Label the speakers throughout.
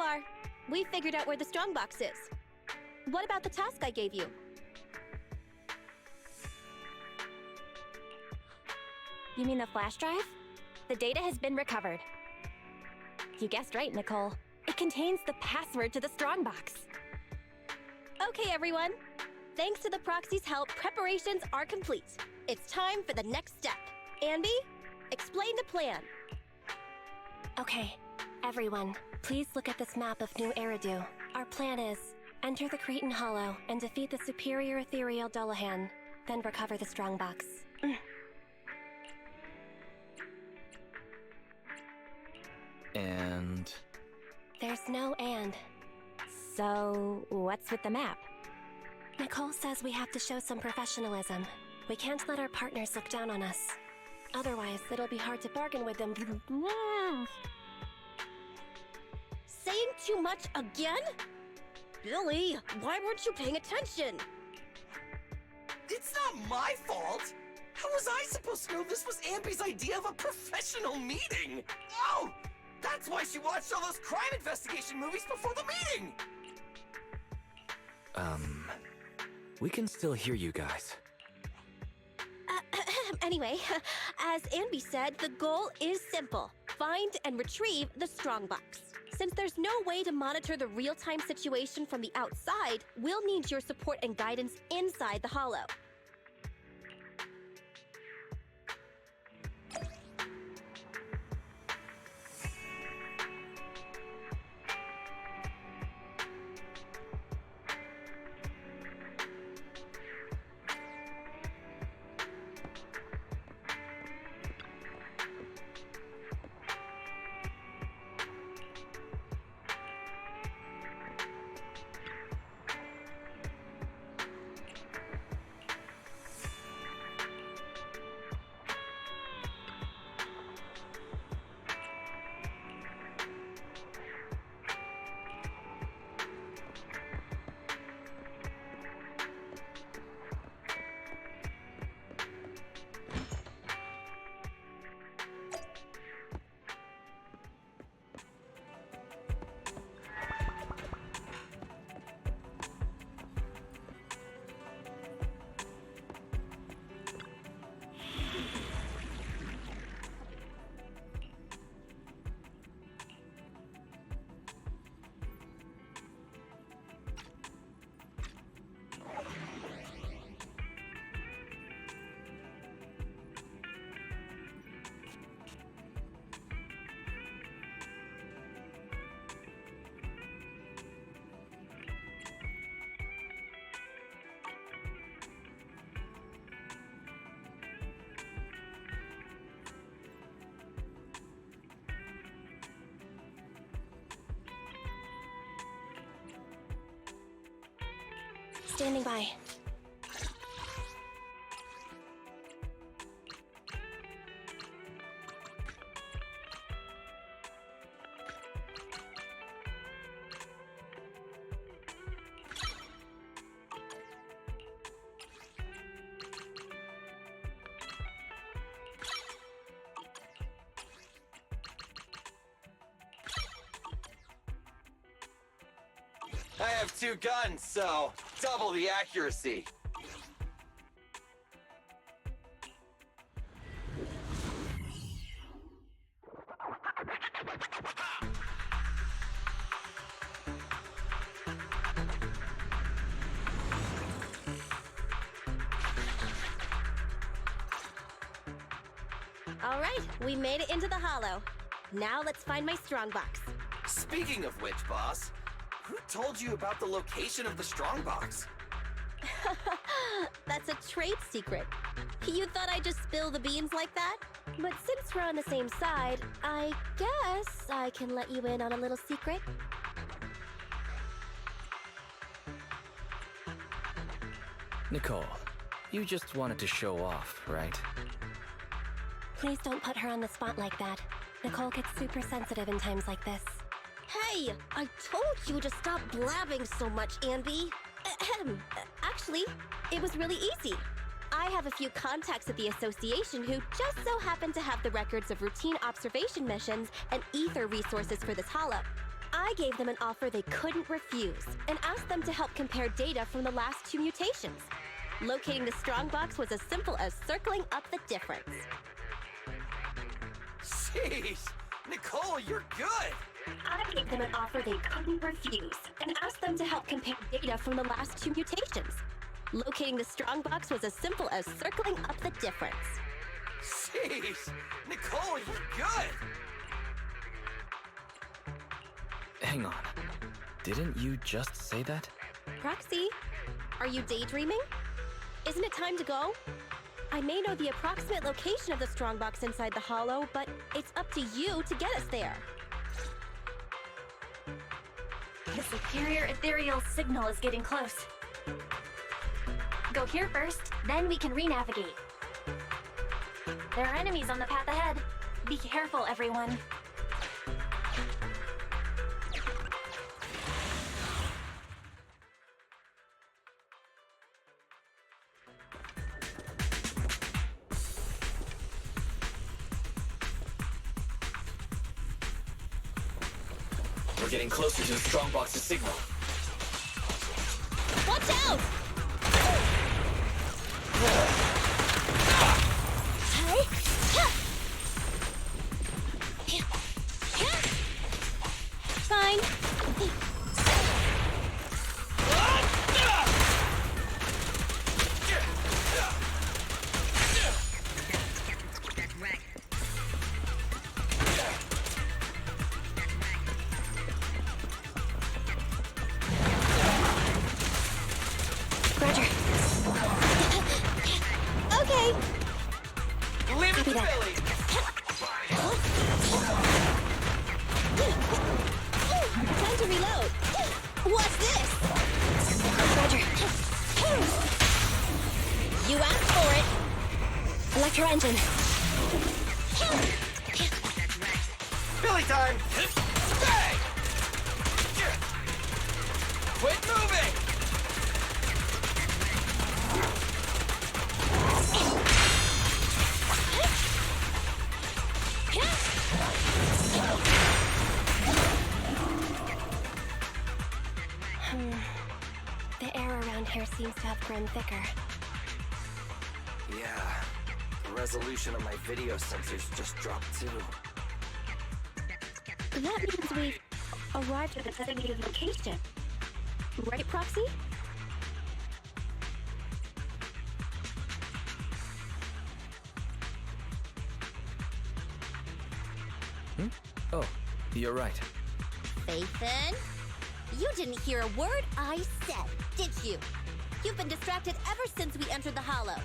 Speaker 1: are. We figured out where the strongbox is. What about the task I gave you?
Speaker 2: You mean the flash drive? The data has been recovered. You guessed right, Nicole. It contains the password to the strongbox.
Speaker 1: Okay, everyone. Thanks to the Proxy's help, preparations are complete. It's time for the next step. Andy, explain the plan.
Speaker 2: Okay, everyone, please look at this map of New Eridu. Our plan is enter the Cretan Hollow and defeat the superior ethereal Dullahan, then recover the strongbox.
Speaker 3: And...
Speaker 2: There's no and.
Speaker 4: So, what's with the map?
Speaker 2: Nicole says we have to show some professionalism. We can't let our partners look down on us. Otherwise, it'll be hard to bargain with them.
Speaker 1: Saying too much again? Billy, why weren't you paying attention?
Speaker 5: It's not my fault! How was I supposed to know this was Ambi's idea of a professional meeting? Oh! That's why she watched all those crime investigation movies before the meeting!
Speaker 3: We can still hear you guys.
Speaker 1: Anyway, as Ambi said, the goal is simple. Find and retrieve the strongbox. Since there's no way to monitor the real-time situation from the outside, we'll need your support and guidance inside the Hollow.
Speaker 2: Standing by.
Speaker 5: I have 2 guns, so double the accuracy.
Speaker 1: All right, we made it into the Hollow. Now let's find my strongbox.
Speaker 5: Speaking of which, boss, who told you about the location of the strongbox?
Speaker 1: That's a trade secret. You thought I'd just spill the beans like that? But since we're on the same side, I guess I can let you in on a little secret.
Speaker 3: Nicole, you just wanted to show off, right?
Speaker 2: Please don't put her on the spot like that. Nicole gets super sensitive in times like this.
Speaker 1: Hey, I told you to stop blabbing so much, Ambi. Actually, it was really easy. I have a few contacts at the association who just so happen to have the records of routine observation missions and ether resources for this hollow. I gave them an offer they couldn't refuse and asked them to help compare data from the last 2 mutations. Locating the strongbox was as simple as circling up the difference.
Speaker 5: Jeez! Nicole, you're good!
Speaker 1: I gave them an offer they couldn't refuse and asked them to help compare data from the last 2 mutations. Locating the strongbox was as simple as circling up the difference.
Speaker 5: Jeez! Nicole, you're good!
Speaker 3: Hang on. Didn't you just say that?
Speaker 1: Proxy, are you daydreaming? Isn't it time to go? I may know the approximate location of the strongbox inside the hollow, but it's up to you to get us there.
Speaker 2: The superior ethereal signal is getting close. Go here first, then we can re-navigate. There are enemies on the path ahead. Be careful, everyone.
Speaker 3: We're getting closer to the strongbox's signal.
Speaker 1: Watch out! Fine.
Speaker 2: Roger.
Speaker 1: Okay.
Speaker 5: Leave it to
Speaker 2: Copy that.
Speaker 5: Billy!
Speaker 1: Time to reload. What's this?
Speaker 2: Roger.
Speaker 1: You asked for it.
Speaker 2: Electro engine.
Speaker 5: Billy time! Bang! Quit moving!
Speaker 2: The air around here seems to have grown thicker.
Speaker 5: Yeah, the resolution of my video sensors just dropped too.
Speaker 1: That means we've arrived at the designated location. Right, Proxy?
Speaker 3: Oh, you're right.
Speaker 1: Ethan? You didn't hear a word I said, did you? You've been distracted ever since we entered the hollow.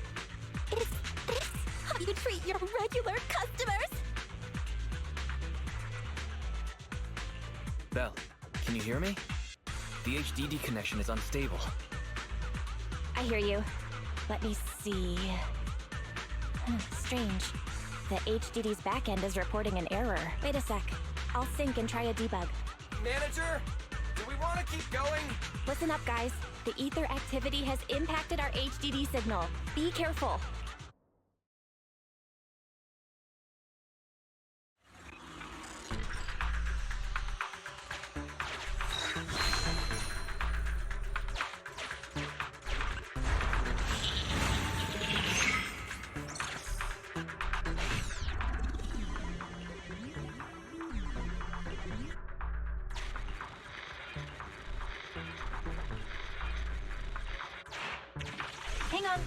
Speaker 1: Is this how you treat your regular customers?
Speaker 3: Belle, can you hear me? The HDD connection is unstable.
Speaker 2: I hear you. Let me see. Strange. The HDD's backend is reporting an error. Wait a sec. I'll sync and try a debug.
Speaker 5: Manager, do we want to keep going?
Speaker 2: Listen up, guys. The ether activity has impacted our HDD signal. Be careful. Hang on.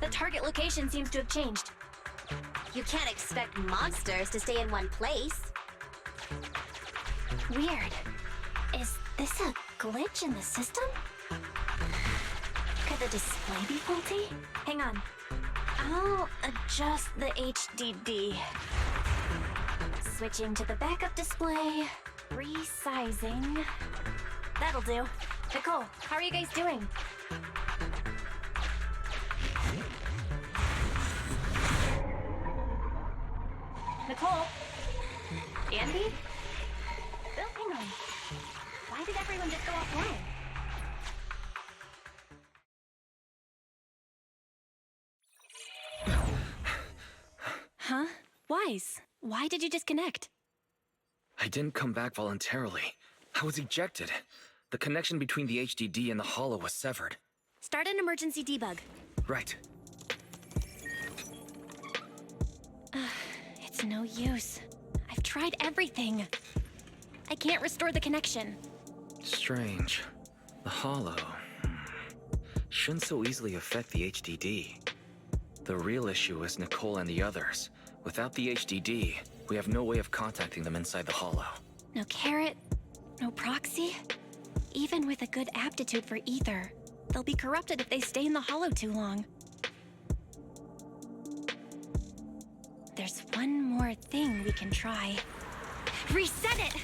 Speaker 2: The target location seems to have changed.
Speaker 1: You can't expect monsters to stay in one place.
Speaker 2: Weird. Is this a glitch in the system? Could the display be faulty? Hang on. I'll adjust the HDD. Switching to the backup display. Resizing. That'll do. Nicole, how are you guys doing? Nicole? Andy? Bill, hang on. Why did everyone just go offline? Huh? Wise, why did you disconnect?
Speaker 3: I didn't come back voluntarily. I was ejected. The connection between the HDD and the hollow was severed.
Speaker 2: Start an emergency debug.
Speaker 3: Right.
Speaker 2: It's no use. I've tried everything. I can't restore the connection.
Speaker 3: Strange. The hollow shouldn't so easily affect the HDD. The real issue is Nicole and the others. Without the HDD, we have no way of contacting them inside the hollow.
Speaker 2: No carrot, no proxy. Even with a good aptitude for ether, they'll be corrupted if they stay in the hollow too long. There's one more thing we can try. Reset it!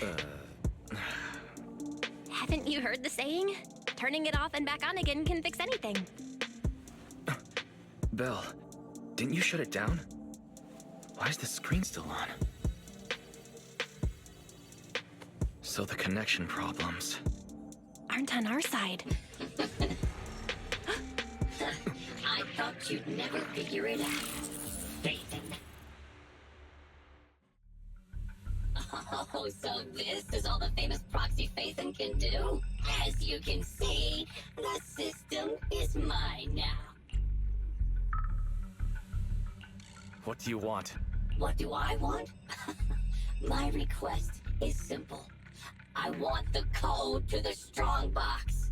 Speaker 2: Haven't you heard the saying? Turning it off and back on again can fix anything.
Speaker 3: Belle, didn't you shut it down? Why is the screen still on? So the connection problems
Speaker 2: aren't on our side.
Speaker 6: I thought you'd never figure it out, Phaethon. Oh, so this is all the famous Proxy Phaethon can do? As you can see, the system is mine now.
Speaker 3: What do you want?
Speaker 6: What do I want? My request is simple. I want the code to the strongbox.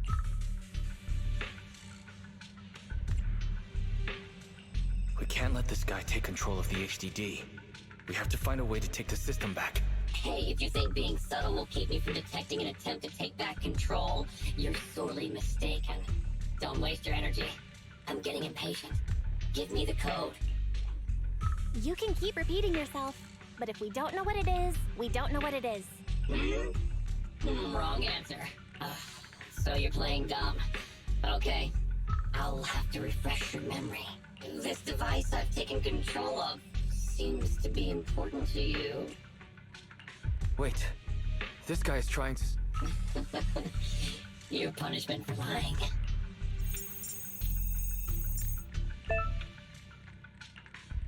Speaker 3: We can't let this guy take control of the HDD. We have to find a way to take the system back.
Speaker 6: Hey, if you think being subtle will keep me from detecting an attempt to take back control, you're sorely mistaken. Don't waste your energy. I'm getting impatient. Give me the code.
Speaker 2: You can keep repeating yourself, but if we don't know what it is, we don't know what it is.
Speaker 6: Wrong answer. So you're playing dumb. Okay, I'll have to refresh your memory. This device I've taken control of seems to be important to you.
Speaker 3: Wait, this guy is trying to...
Speaker 6: Your punishment for lying.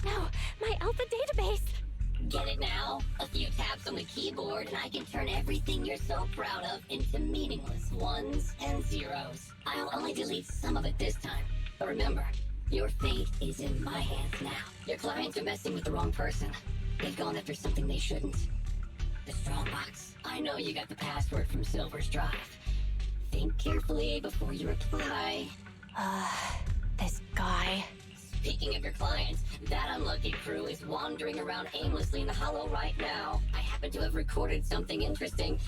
Speaker 2: No, my Alpha database!
Speaker 6: Get it now? A few taps on the keyboard and I can turn everything you're so proud of into meaningless ones and zeros. I'll only delete some of it this time. But remember, your fate is in my hands now. Your clients are messing with the wrong person. They've gone after something they shouldn't. The strongbox. I know you got the password from Silver's drive. Think carefully before you reply.
Speaker 2: This guy.
Speaker 6: Speaking of your clients, that unlucky crew is wandering around aimlessly in the hollow right now. I happen to have recorded something interesting.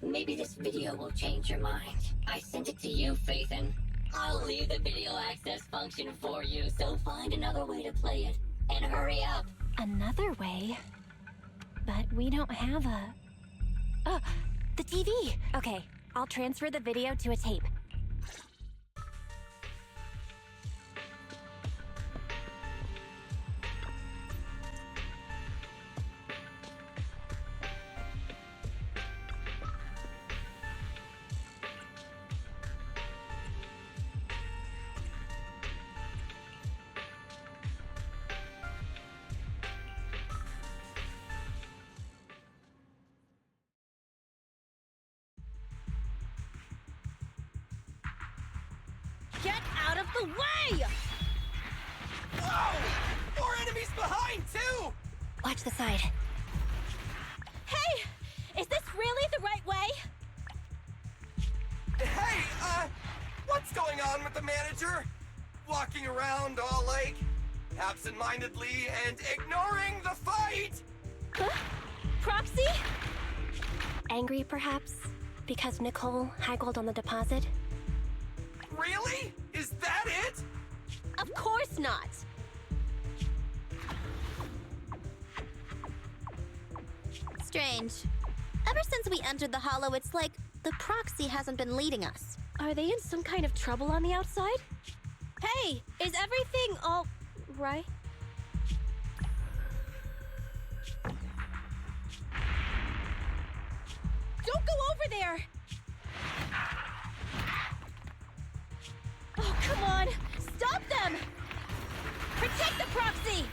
Speaker 6: Maybe this video will change your mind. I sent it to you, Phaethon. I'll leave the video access function for you, so find another way to play it. And hurry up.
Speaker 2: Another way? But we don't have a... Oh, the TV! Okay, I'll transfer the video to a tape.
Speaker 1: Get out of the way!
Speaker 5: Whoa! More enemies behind, too!
Speaker 2: Watch the side.
Speaker 1: Hey! Is this really the right way?
Speaker 5: Hey, what's going on with the manager? Walking around all like, absent-mindedly and ignoring the fight!
Speaker 1: Huh? Proxy?
Speaker 2: Angry, perhaps? Because Nicole haggled on the deposit?
Speaker 5: Really? Is that it?
Speaker 1: Of course not. Strange. Ever since we entered the hollow, it's like the proxy hasn't been leading us. Are they in some kind of trouble on the outside? Hey, is everything all right? Don't go over there! Oh, come on! Stop them! Protect the proxy!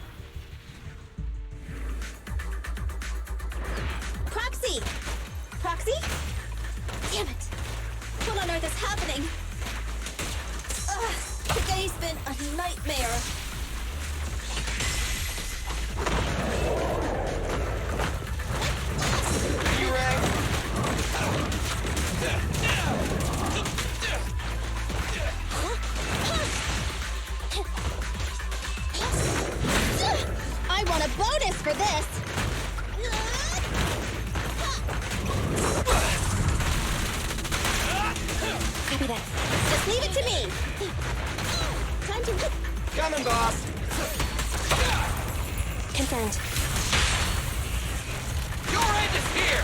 Speaker 1: Proxy! Proxy? Today's been a nightmare. I want a bonus for this!
Speaker 2: Copy that.
Speaker 1: Just leave it to me! Time to...
Speaker 5: Coming, boss!
Speaker 2: Confirmed.
Speaker 5: Your end is here!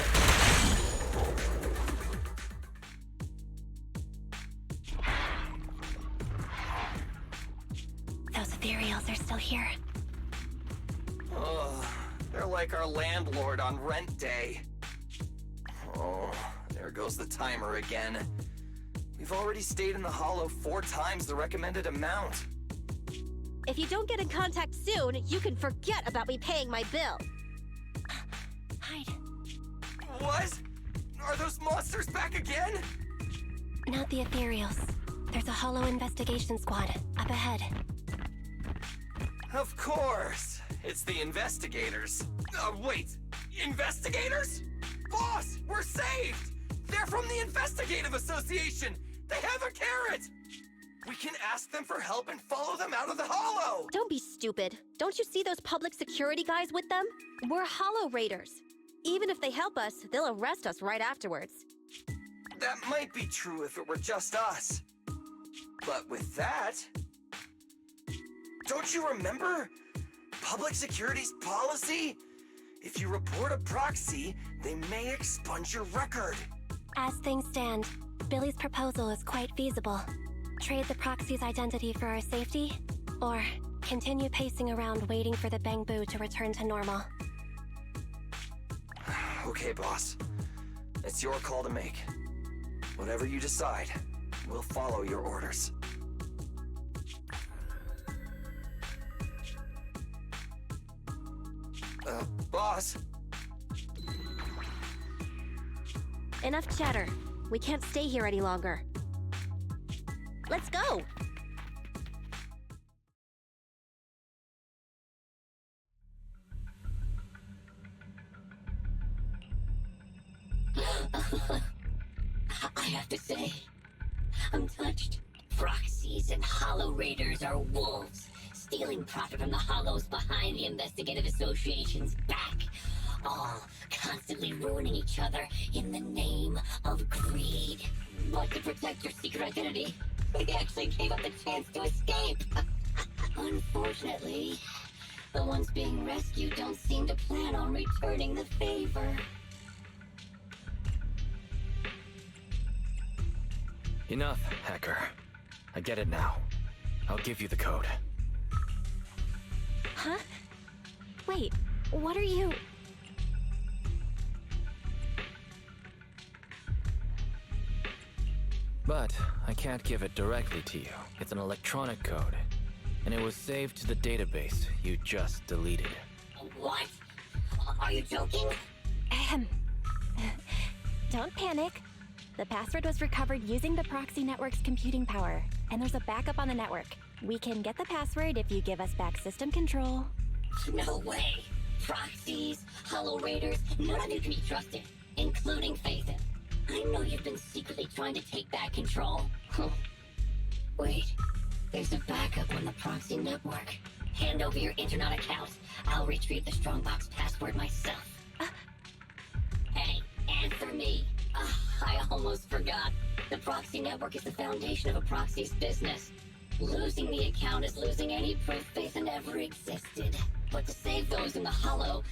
Speaker 2: Those ethereals are still here.
Speaker 5: Oh, they're like our landlord on rent day. Oh, there goes the timer again. We've already stayed in the hollow 4 times the recommended amount.
Speaker 1: If you don't get in contact soon, you can forget about me paying my bill.
Speaker 2: Hide.
Speaker 5: What? Are those monsters back again?
Speaker 2: Not the ethereals. There's a hollow investigation squad up ahead.
Speaker 5: Of course. It's the investigators. Wait. Investigators? Boss, we're saved! They're from the Investigative Association! They have a carrot! We can ask them for help and follow them out of the hollow!
Speaker 1: Don't be stupid. Don't you see those public security guys with them? We're hollow raiders. Even if they help us, they'll arrest us right afterwards.
Speaker 5: That might be true if it were just us. But with that... Don't you remember? Public security's policy? If you report a proxy, they may expunge your record.
Speaker 2: As things stand, Billy's proposal is quite feasible. Trade the proxy's identity for our safety, or continue pacing around waiting for the Bangbu to return to normal.
Speaker 5: Okay, boss. It's your call to make. Whatever you decide, we'll follow your orders. Boss?
Speaker 1: Enough chatter. We can't stay here any longer. Let's go!
Speaker 6: I have to say, I'm touched. Proxies and hollow raiders are wolves, stealing profit from the hollows behind the Investigative Association's back, all constantly ruining each other in the name of greed. But to protect your secret identity, they actually gave up the chance to escape. Unfortunately, the ones being rescued don't seem to plan on returning the favor.
Speaker 3: Enough, hacker. I get it now. I'll give you the code.
Speaker 2: Huh? Wait, what are you...
Speaker 3: But I can't give it directly to you. It's an electronic code, and it was saved to the database you just deleted.
Speaker 6: What? Are you joking?
Speaker 2: Ahem. Don't panic. The password was recovered using the Proxy network's computing power, and there's a backup on the network. We can get the password if you give us back system control.
Speaker 6: No way. Proxies, hollow raiders, none of you can be trusted, including Phaethon. I know you've been secretly trying to take back control. Wait, there's a backup on the Proxy network. Hand over your internet account. I'll retrieve the Strongbox password myself. Hey, answer me. I almost forgot. The Proxy network is the foundation of a Proxy's business. Losing the account is losing any proof Phaethon ever existed. But to save those in the hollow,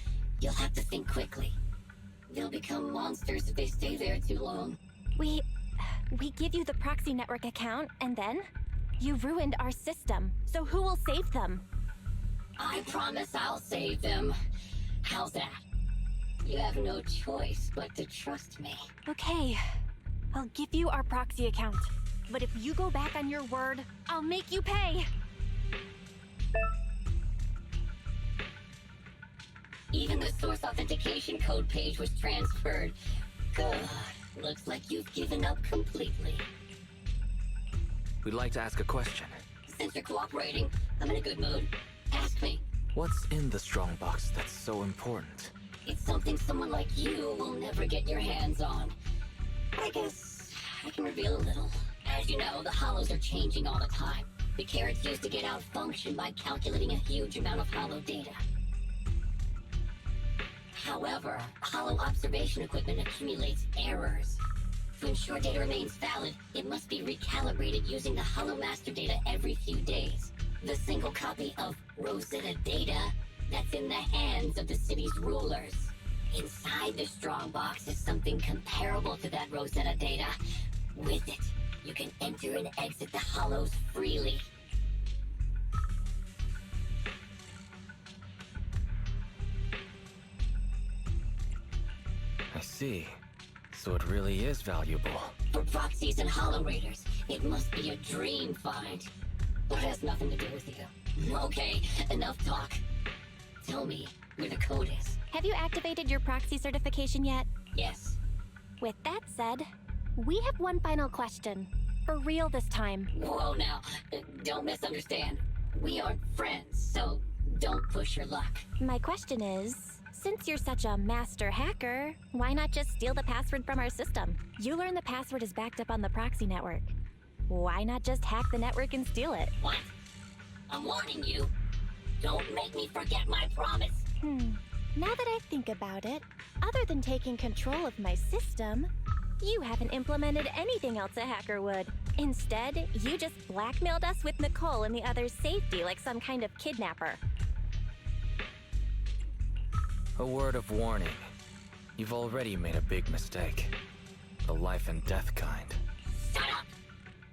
Speaker 6: you'll have to think quickly. They'll become monsters if they stay there too long.
Speaker 2: We give you the Proxy network account, and then? You ruined our system, so who will save them?
Speaker 6: I promise I'll save them. How's that? You have no choice but to trust me.
Speaker 2: Okay, I'll give you our Proxy account. But if you go back on your word, I'll make you pay!
Speaker 6: Even the source authentication code page was transferred. Good. Looks like you've given up completely.
Speaker 3: We'd like to ask a question.
Speaker 6: Since you're cooperating, I'm in a good mood. Ask me.
Speaker 3: What's in the strongbox that's so important?
Speaker 6: It's something someone like you will never get your hands on. I guess I can reveal a little. As you know, the hollows are changing all the time. The carrots used to get outfunctioned by calculating a huge amount of hollow data. However, hollow observation equipment accumulates errors. To ensure data remains valid, it must be recalibrated using the hollow master data every few days. The single copy of Rosetta data that's in the hands of the city's rulers. Inside the strongbox is something comparable to that Rosetta data. With it, you can enter and exit the hollows freely.
Speaker 3: I see. So it really is valuable.
Speaker 6: For proxies and hollow raiders, it must be a dream find. But it has nothing to do with you. Okay, enough talk. Tell me where the code is.
Speaker 2: Have you activated your proxy certification yet?
Speaker 6: Yes.
Speaker 2: With that said, we have one final question. For real this time.
Speaker 6: Whoa now, don't misunderstand. We aren't friends, so don't push your luck.
Speaker 2: My question is, since you're such a master hacker, why not just steal the password from our system? You learn the password is backed up on the proxy network. Why not just hack the network and steal it?
Speaker 6: What? I'm warning you. Don't make me forget my promise.
Speaker 2: Now that I think about it, other than taking control of my system, you haven't implemented anything else a hacker would. Instead, you just blackmailed us with Nicole and the others' safety like some kind of kidnapper.
Speaker 3: A word of warning. You've already made a big mistake. The life and death kind.
Speaker 6: Shut up!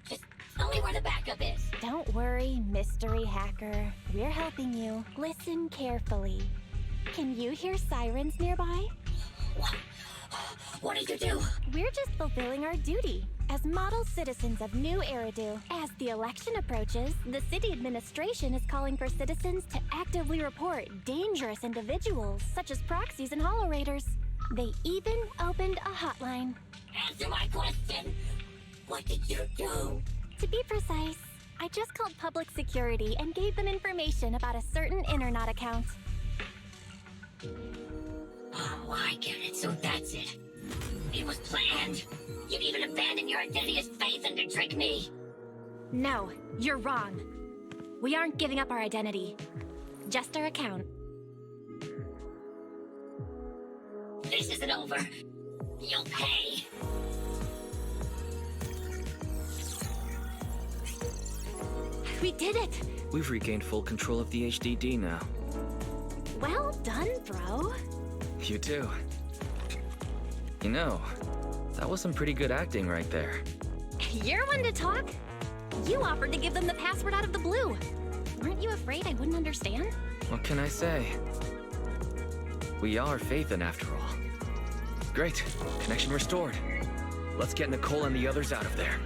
Speaker 6: Just tell me where the backup is.
Speaker 2: Don't worry, mystery hacker. We're helping you. Listen carefully. Can you hear sirens nearby?
Speaker 6: What did you do?
Speaker 2: We're just fulfilling our duty as model citizens of New Eridu. As the election approaches, the city administration is calling for citizens to actively report dangerous individuals such as proxies and hollow raiders. They even opened a hotline.
Speaker 6: Answer my question. What did you do?
Speaker 2: To be precise, I just called public security and gave them information about a certain internet account.
Speaker 6: Oh, I get it. So that's it. It was planned. You'd even abandon your identity as Phaethon to trick me.
Speaker 2: No, you're wrong. We aren't giving up our identity. Just our account.
Speaker 6: This isn't over. You'll pay.
Speaker 2: We did it!
Speaker 3: We've regained full control of the HDD now.
Speaker 2: Well done, bro.
Speaker 3: You too. You know, that was some pretty good acting right there.
Speaker 2: You're one to talk. You offered to give them the password out of the blue. Weren't you afraid I wouldn't understand?
Speaker 3: What can I say? We are Phaethon after all. Great. Connection restored. Let's get Nicole and the others out of there.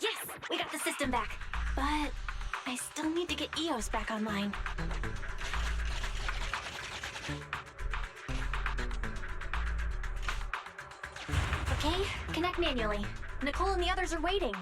Speaker 2: Yes! We got the system back. But I still need to get EOS back online. Okay, connect manually. Nicole and the others are waiting.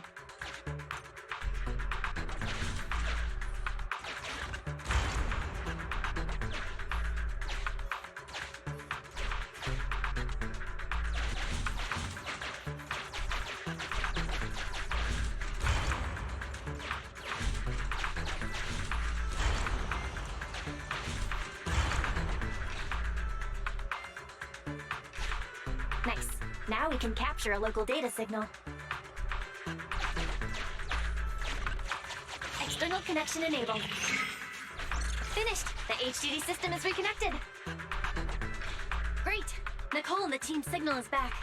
Speaker 2: Nice. Now we can capture a local data signal. External connection enabled. Finished! The HDD system is reconnected. Great! Nicole and the team signal is back.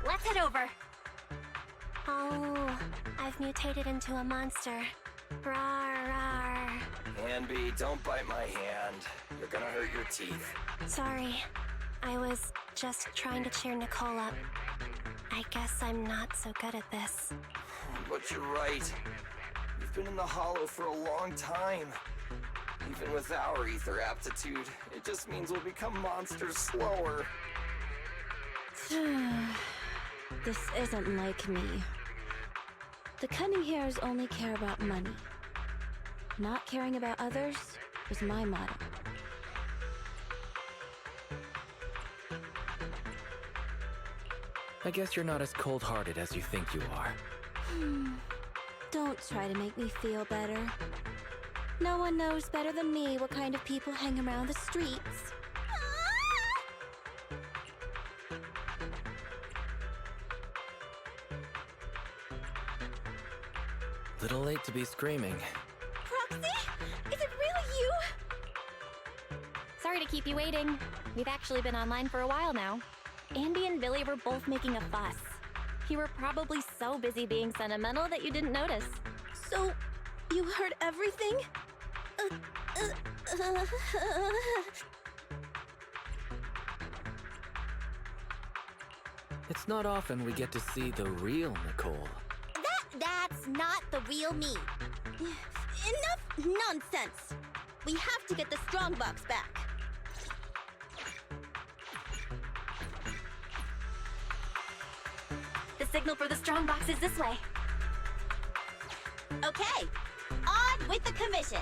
Speaker 2: Let's head over. Oh, I've mutated into a monster. Rawr, rawr.
Speaker 5: Hanby, don't bite my hand. You're gonna hurt your teeth.
Speaker 2: Sorry. I was just trying to cheer Nicole up. I guess I'm not so good at this.
Speaker 5: But you're right. been in the hollow for a long time. Even with our ether aptitude, it just means we'll become monsters slower.
Speaker 1: This isn't like me. The cunning hares only care about money. Not caring about others is my motto.
Speaker 3: I guess you're not as cold-hearted as you think you are.
Speaker 1: Don't try to make me feel better. No one knows better than me what kind of people hang around the streets.
Speaker 3: Little late to be screaming.
Speaker 1: Proxy? Is it really you?
Speaker 4: Sorry to keep you waiting. We've actually been online for a while now. Andy and Billy were both making a fuss. You were probably so busy being sentimental that you didn't notice.
Speaker 1: So, you heard everything?
Speaker 3: It's not often we get to see the real Nicole.
Speaker 1: That's not the real me. Enough nonsense. We have to get the strongbox back.
Speaker 2: The signal for the strongbox is this way.
Speaker 1: Okay, on with the commission.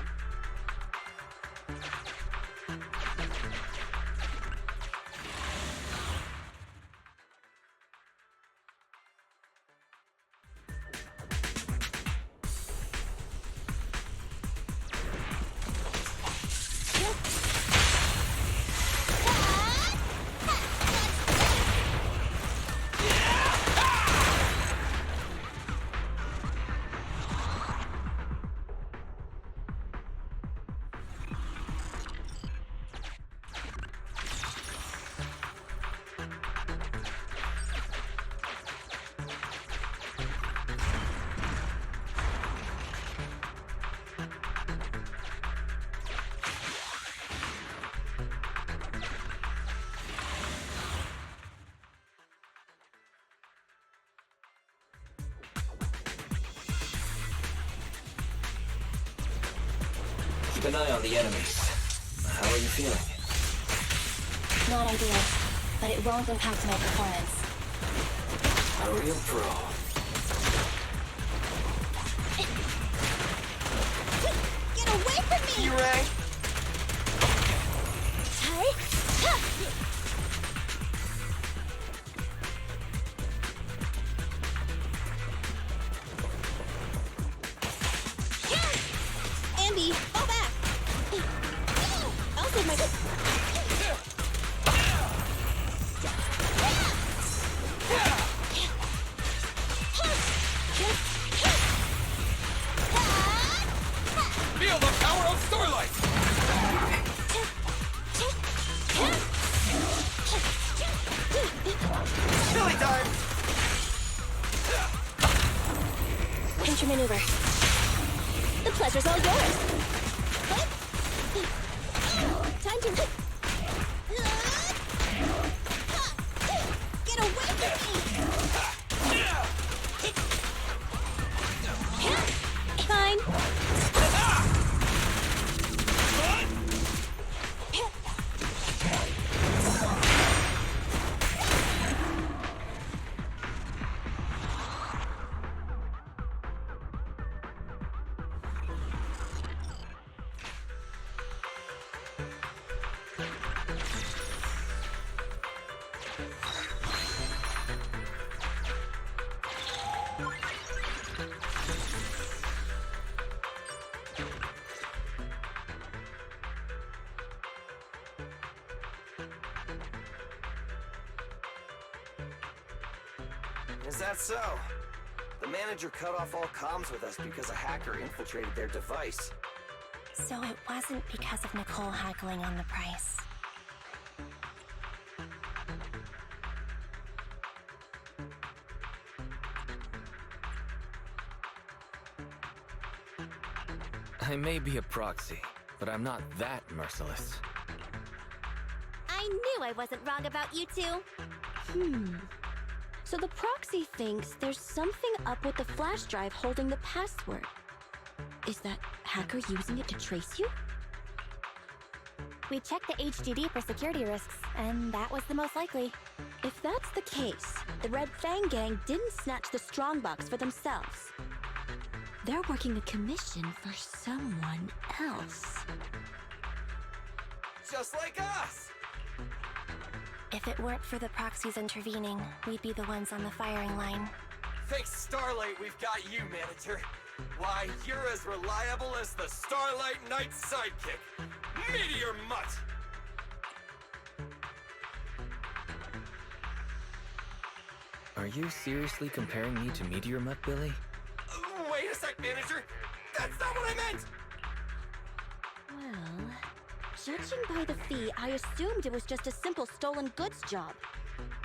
Speaker 3: Keep an eye on the enemies. How are you feeling?
Speaker 2: Not ideal, but it won't impact my performance.
Speaker 3: A real pro.
Speaker 1: Get away from me!
Speaker 5: Hare!
Speaker 1: Andy, fall back! I'll save my...
Speaker 5: Feel the power of Starlight! Silly time!
Speaker 2: Pinch your maneuver.
Speaker 1: The pleasure's all yours! Time to... Get away from me! Fine.
Speaker 5: Is that so? The manager cut off all comms with us because a hacker infiltrated their device.
Speaker 2: So it wasn't because of Nicole haggling on the price.
Speaker 3: I may be a proxy, but I'm not that merciless.
Speaker 1: I knew I wasn't wrong about you two. So the proxy thinks there's something up with the flash drive holding the password. Is that hacker using it to trace you?
Speaker 4: We checked the HDD for security risks, and that was the most likely.
Speaker 1: If that's the case, the Red Fang gang didn't snatch the strongbox for themselves. They're working a commission for someone else.
Speaker 5: Just like us!
Speaker 2: If it weren't for the Proxies intervening, we'd be the ones on the firing line.
Speaker 5: Thanks Starlight, we've got you, Manager. Why, you're as reliable as the Starlight Knight's sidekick, Meteor Mutt!
Speaker 3: Are you seriously comparing me to Meteor Mutt, Billy?
Speaker 5: Wait a sec, Manager! That's not what I meant!
Speaker 1: Well, judging by the fee, I assumed it was just a simple stolen goods job.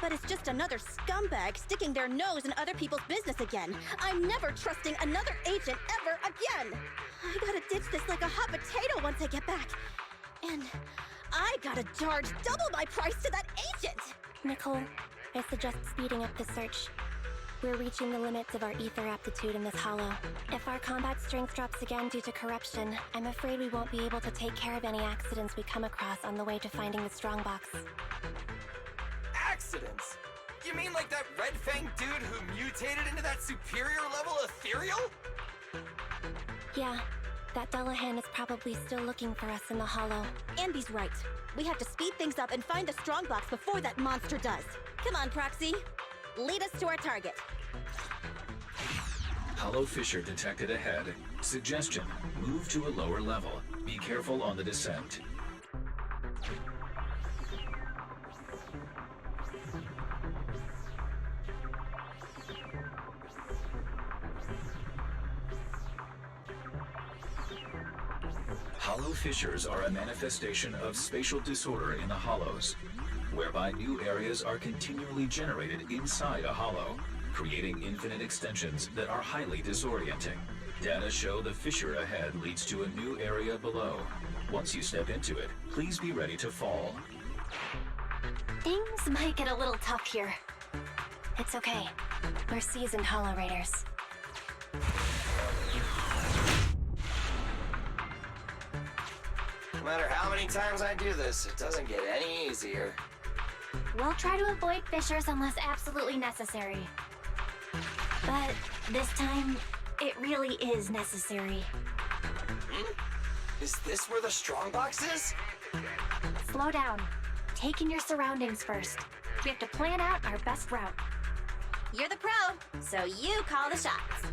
Speaker 1: But it's just another scumbag sticking their nose in other people's business again. I'm never trusting another agent ever again! I gotta ditch this like a hot potato once I get back. And I gotta charge double my price to that agent!
Speaker 2: Nicole, I suggest speeding up the search. We're reaching the limits of our ether aptitude in this hollow. If our combat strength drops again due to corruption, I'm afraid we won't be able to take care of any accidents we come across on the way to finding the strongbox.
Speaker 5: Accidents? You mean like that Red Fang dude who mutated into that superior level ethereal?
Speaker 2: Yeah, that Dullahan is probably still looking for us in the hollow.
Speaker 1: Anby's right. We have to speed things up and find the strongbox before that monster does. Come on, Proxy. Lead us to our target.
Speaker 7: Hollow fissure detected ahead. Suggestion, move to a lower level. Be careful on the descent. Hollow fissures are a manifestation of spatial disorder in the hollows, whereby new areas are continually generated inside a hollow, creating infinite extensions that are highly disorienting. Data show the fissure ahead leads to a new area below. Once you step into it, please be ready to fall.
Speaker 2: Things might get a little tough here. It's okay. We're seasoned Hollow Raiders.
Speaker 5: No matter how many times I do this, it doesn't get any easier.
Speaker 4: We'll try to avoid fissures unless absolutely necessary. But this time, it really is necessary.
Speaker 5: Is this where the strongbox is?
Speaker 4: Slow down. Take in your surroundings first. We have to plan out our best route.
Speaker 1: You're the pro, so you call the shots.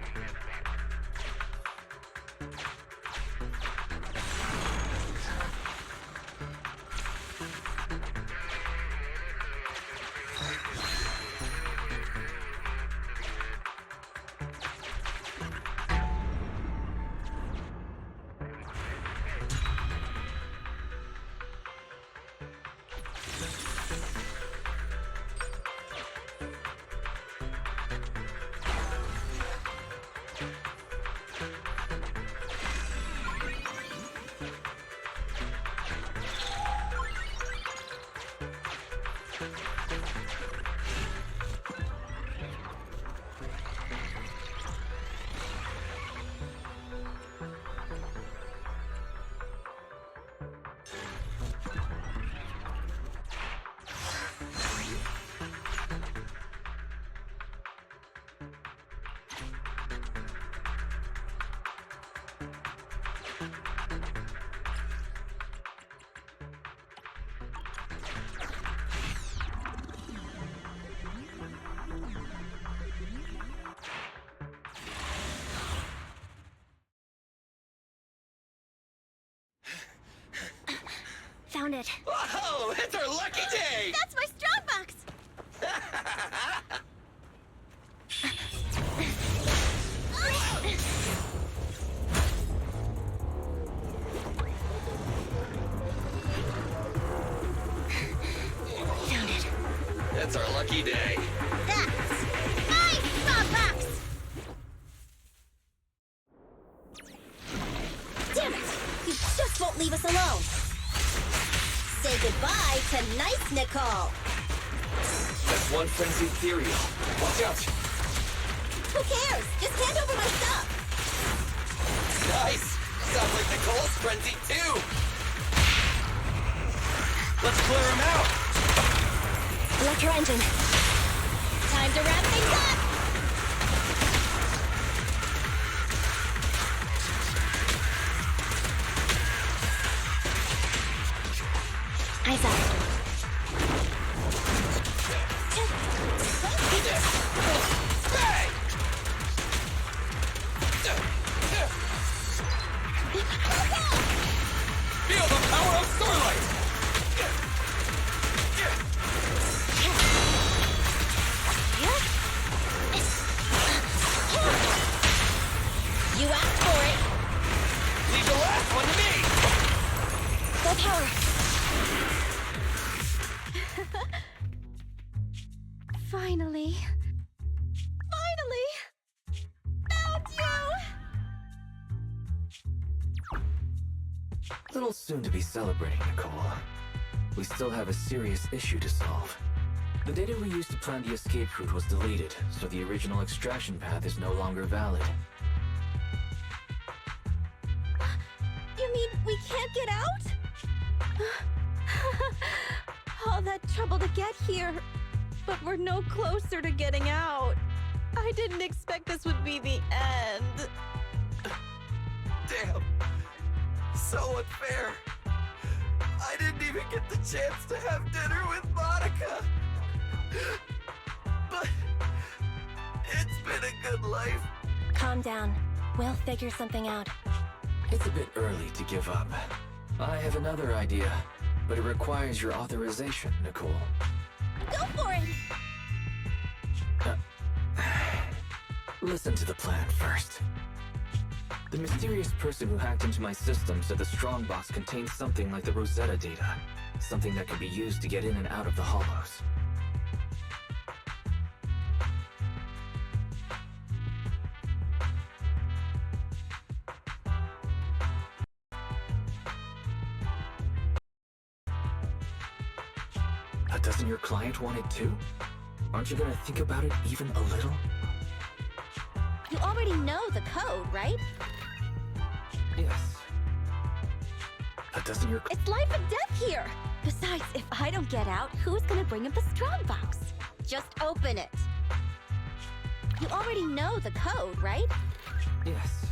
Speaker 2: Found it.
Speaker 5: Whoa, it's our lucky day!
Speaker 1: That's my strongbox!
Speaker 2: Found it.
Speaker 5: It's our lucky day.
Speaker 1: That's my strongbox! Damn it! You just won't leave us alone! Say goodbye to nice Nicole!
Speaker 5: That's one frenzied ethereal. Watch out!
Speaker 1: Who cares? Just hand over my stuff!
Speaker 5: Nice! frenzy too! Let's clear him out!
Speaker 2: Electro engine.
Speaker 4: Time to wrap things up!
Speaker 2: Eyes up.
Speaker 5: Bang! Feel the power of Starlight!
Speaker 4: You asked for it!
Speaker 5: Leave the last one to me!
Speaker 2: Full power.
Speaker 1: Finally. Finally! Found you!
Speaker 3: Little soon to be celebrating, Nicole. We still have a serious issue to solve. The data we used to plan the escape route was deleted, so the original extraction path is no longer valid.
Speaker 1: You mean we can't get out? All that trouble to get here, but we're no closer to getting out. I didn't expect this would be the end.
Speaker 5: Damn. So unfair. I didn't even get the chance to have dinner with Monica. But it's been a good life.
Speaker 2: Calm down. We'll figure something out.
Speaker 3: It's a bit early to give up. I have another idea, but it requires your authorization, Nicole.
Speaker 1: Go for it!
Speaker 3: Listen to the plan first. The mysterious person who hacked into my system said the strongbox contains something like the Rosetta data. Something that could be used to get in and out of the hollows. But doesn't your client want it too? Aren't you gonna think about it even a little?
Speaker 1: You already know the code, right?
Speaker 3: Yes. But doesn't your...
Speaker 1: It's life and death here! Besides, if I don't get out, who's gonna bring up the strongbox? Just open it. You already know the code, right?
Speaker 3: Yes.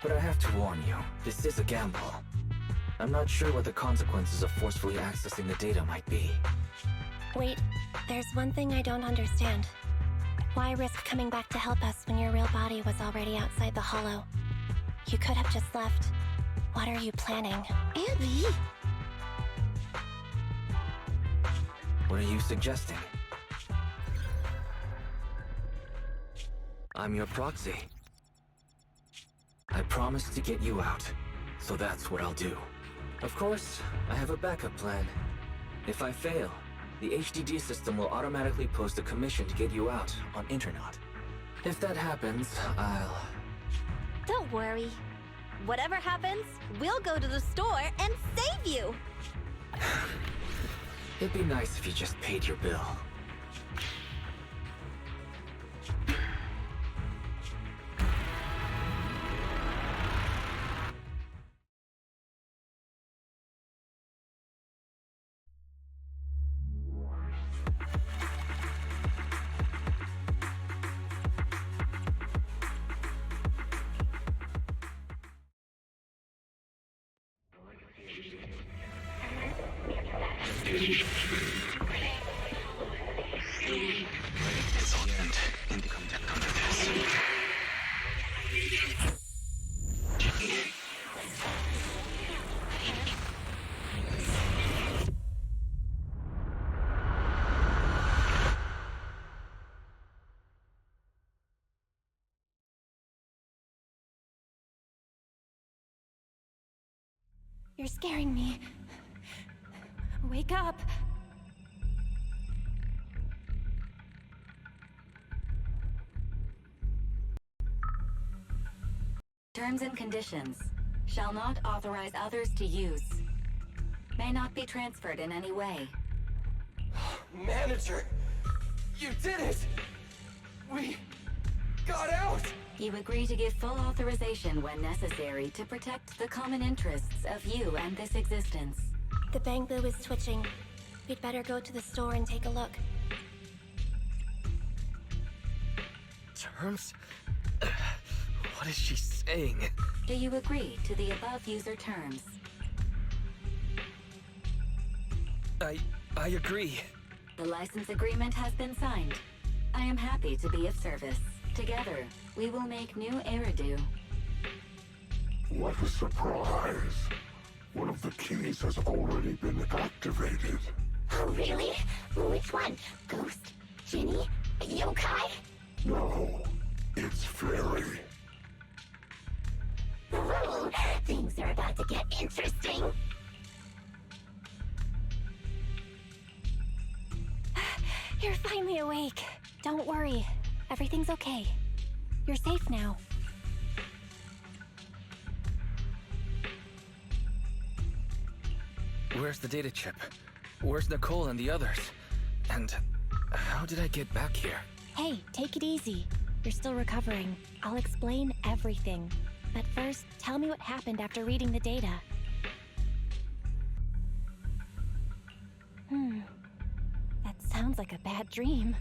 Speaker 3: But I have to warn you, this is a gamble. I'm not sure what the consequences of forcefully accessing the data might be.
Speaker 2: Wait, there's one thing I don't understand. Why risk coming back to help us when your real body was already outside the hollow? You could have just left. What are you planning?
Speaker 1: Andy!
Speaker 3: What are you suggesting? I'm your proxy. I promised to get you out, so that's what I'll do. Of course, I have a backup plan. If I fail, the HDD system will automatically post a commission to get you out on Internet. If that happens, I'll...
Speaker 1: Don't worry. Whatever happens, we'll go to the store and save you!
Speaker 3: It'd be nice if you just paid your bill.
Speaker 2: You're scaring me. Wake up!
Speaker 8: Terms and conditions. Shall not authorize others to use. May not be transferred in any way.
Speaker 5: Manager! You did it! We got out!
Speaker 8: You agree to give full authorization when necessary to protect the common interests of you and this existence.
Speaker 2: The Bangbu is twitching. We'd better go to the store and take a look.
Speaker 3: Terms? What is she saying?
Speaker 8: Do you agree to the above user terms?
Speaker 3: I agree.
Speaker 8: The license agreement has been signed. I am happy to be of service. Together, we will make new Eridu.
Speaker 9: What a surprise. One of the keys has already been activated.
Speaker 6: Oh, really? Which one? Ghost? Genie? Yokai?
Speaker 9: No, it's Fairy.
Speaker 6: Ooh, things are about to get interesting.
Speaker 2: You're finally awake. Don't worry. Everything's okay. You're safe now.
Speaker 3: Where's the data chip? Where's Nicole and the others? And how did I get back here?
Speaker 2: Hey, take it easy. You're still recovering. I'll explain everything. But first, tell me what happened after reading the data. That sounds like a bad dream.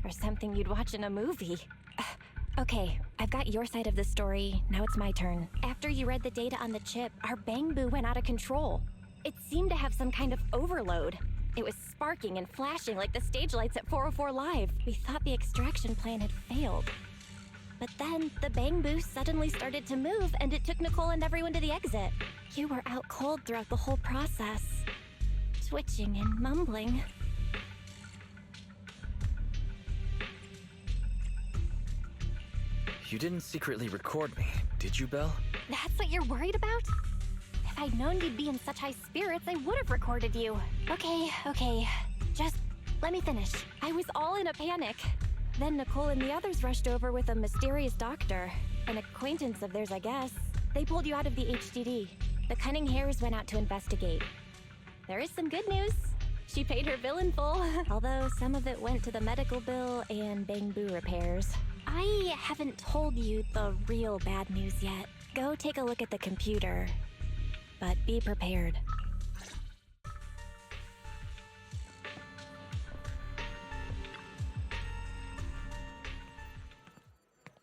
Speaker 2: Or something you'd watch in a movie. Okay, I've got your side of the story. Now it's my turn. After you read the data on the chip, our Bangbu went out of control. It seemed to have some kind of overload. It was sparking and flashing like the stage lights at 404 Live. We thought the extraction plan had failed. But then, the Bangbu suddenly started to move, and it took Nicole and everyone to the exit. You were out cold throughout the whole process. Twitching and mumbling.
Speaker 3: You didn't secretly record me, did you, Belle?
Speaker 2: That's what you're worried about? If I'd known you'd be in such high spirits, I would have recorded you. Okay. Just let me finish. I was all in a panic. Then Nicole and the others rushed over with a mysterious doctor. An acquaintance of theirs, I guess. They pulled you out of the HDD. The cunning Hares went out to investigate. There is some good news. She paid her bill in full, although some of it went to the medical bill and Bangbu repairs. I haven't told you the real bad news yet. Go take a look at the computer. But be prepared.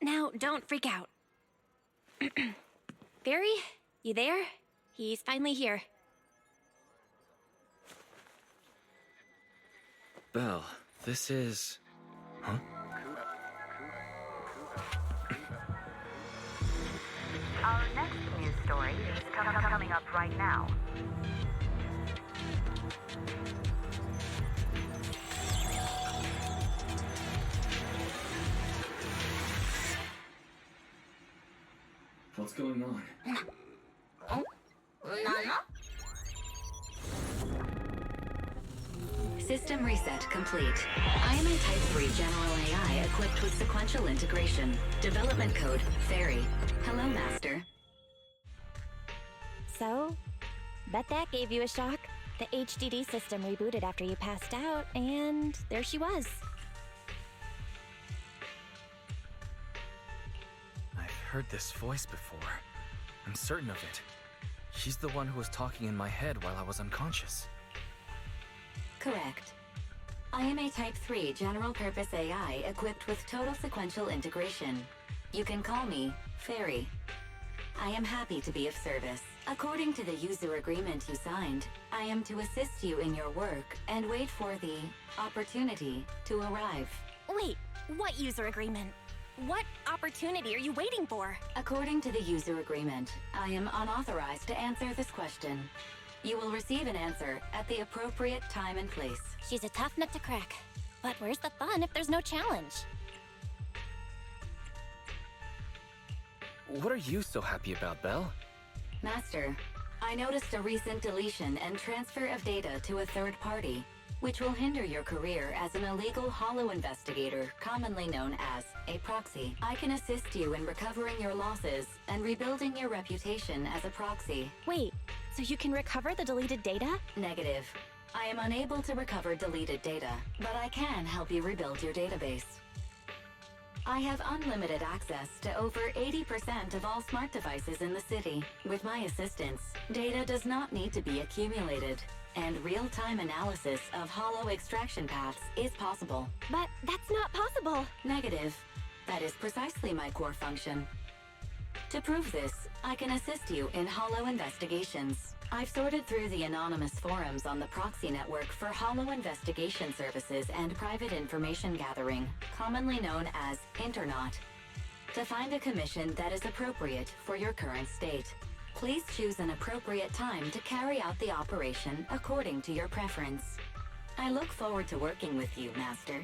Speaker 2: Now, don't freak out. Barry, you there? He's finally here.
Speaker 3: Belle, this is... Huh?
Speaker 8: Our next news story is coming up right now.
Speaker 3: What's going on?
Speaker 8: System reset complete. I am a Type 3 General AI equipped with sequential integration. Development code, Fairy. Hello, Master.
Speaker 2: So, bet that gave you a shock. The HDD system rebooted after you passed out, and there she was.
Speaker 3: I've heard this voice before. I'm certain of it. She's the one who was talking in my head while I was unconscious.
Speaker 8: Correct. I am a Type 3 General Purpose AI equipped with total sequential integration. You can call me Fairy. I am happy to be of service. According to the user agreement you signed, I am to assist you in your work and wait for the opportunity to arrive.
Speaker 2: Wait, what user agreement? What opportunity are you waiting for?
Speaker 8: According to the user agreement, I am unauthorized to answer this question. You will receive an answer at the appropriate time and place.
Speaker 2: She's a tough nut to crack. But where's the fun if there's no challenge?
Speaker 3: What are you so happy about, Belle?
Speaker 8: Master, I noticed a recent deletion and transfer of data to a third party, which will hinder your career as an illegal holo investigator, commonly known as a proxy. I can assist you in recovering your losses and rebuilding your reputation as a proxy.
Speaker 2: Wait, so you can recover the deleted data?
Speaker 8: Negative. I am unable to recover deleted data, but I can help you rebuild your database. I have unlimited access to over 80% of all smart devices in the city. With my assistance, data does not need to be accumulated, and real-time analysis of hollow extraction paths is possible.
Speaker 2: But that's not possible.
Speaker 8: Negative. That is precisely my core function. To prove this, I can assist you in hollow investigations. I've sorted through the anonymous forums on the Proxy network for hollow investigation services and private information gathering, commonly known as Internaut, to find a commission that is appropriate for your current state. Please choose an appropriate time to carry out the operation according to your preference. I look forward to working with you, Master.